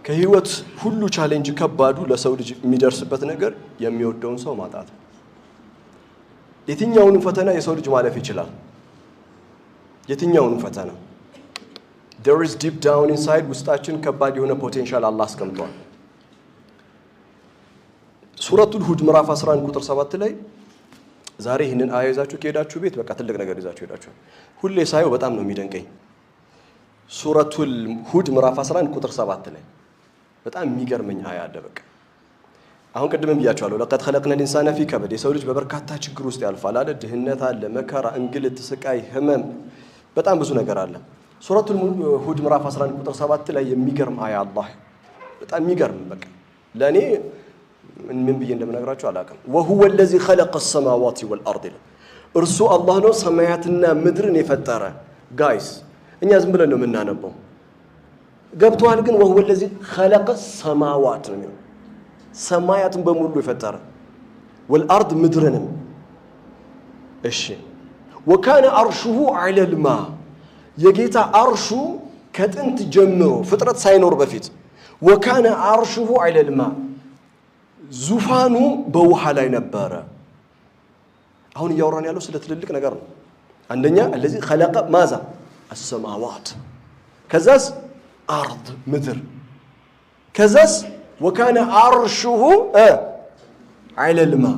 ከህይወት ሁሉ ቻሌንጅ ከባዱ ለሰው ልጅ የሚደርስበት ነገር የሚወደውን ሰው ማጣት ነው። የትኛውንም ፈተና የሰው ልጅ ማለፍ ይችላል። የትኛውንም ፈተና there is deep down inside ውስጣችን ከባድ የሆነ ፖቴንሻል አላህ አስቀምጧል። ሱረቱል ሁድ ምዕራፍ 11 ቁጥር 7 ላይ ዛሬ ይህንን አያ ይዛችሁ ከሄዳችሁ ቤት በቃ ትልቅ ነገር ይዛችሁ ሄዳችሁ ሁሌ ሳየው በጣም ነው የሚደንቀኝ። ሱረቱል ሁድ ምዕራፍ 11 ቁጥር 7 ላይ በጣም የሚገርመኝ አያ አለ። በቃ አሁን ቅድምም ብያችኋለሁ ለቀድ خلقنا الانسان في كبد የሰው ልጅ በበርካታ ችግር ውስጥ ያልፋል አለ። ድህነት አለ፣ መከራ፣ እንግልት፣ ስቃይ፣ ህመም በጣም ብዙ ነገር አለ። ሱረቱል ሁድ ምዕራፍ 11 ቁጥር 7 ላይ የሚገርም አያ አላህ በጣም የሚገርም በቃ ለኔ ምን ብዬ እንደምነግራችሁ አላውቅም። وهو الذي خلق السماوات والارض እርሱ አላህ ነው ሰማያትና ምድርን የፈጠረ። ጋይስ እኛ ዝም ብለን ነው የምናነበው ገብቷል። ግን وهو الذي خلق السماوات ነው ሰማያትን በሙሉ የፈጠረ والارض ምድርንም። እሺ وكان عرشه على الماء የጌታ አርሹ ከጥንት ጀምሮ ፍጥረት ሳይኖር በፊት وكان عرشه على الماء ዙፋኑ በውሃ ላይ ነበረ። አሁን እያወራን ያለው ስለ ትልልቅ ነገር ነው። አንደኛ الذي خلق ماذا السماوات ከዛስ አርድ ምድር ከዛስ وكان عرشه على الماء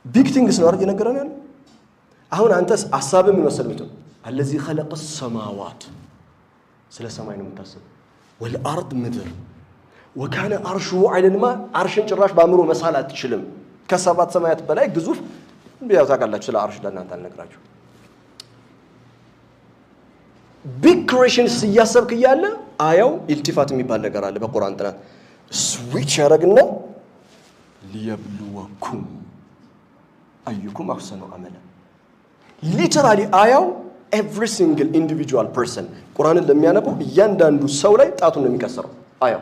ቢግ ቲንግስ ነው አርግ ነገራን ያለው። አሁን አንተስ ሐሳብ ምን መሰለህ الذي خلق السماوات ስለ ሰማይ ነው የምታስበው والارض ምድር وكان عرشه على الماء عرشን ጭራሽ ባምሮ መሳል አትችልም። ከሰባት ሰማያት በላይ ግዙፍ ቢያው ታውቃላችሁ። ስለ አርሽ ለእናንተ አልነግራችሁ። ቢግ ክሬሽንስ እያሰብክ እያለ አያው ኢልቲፋት የሚባል ነገር አለ በቁርአን ጥናት ስዊች ያደርግና ሊየብሉወኩም አዩኩም አህሰኑ አመላ ሊተራሊ አያው every single individual person ቁርአንን ለሚያነበው እያንዳንዱ ሰው ላይ ጣቱን ነው የሚከሰረው አያው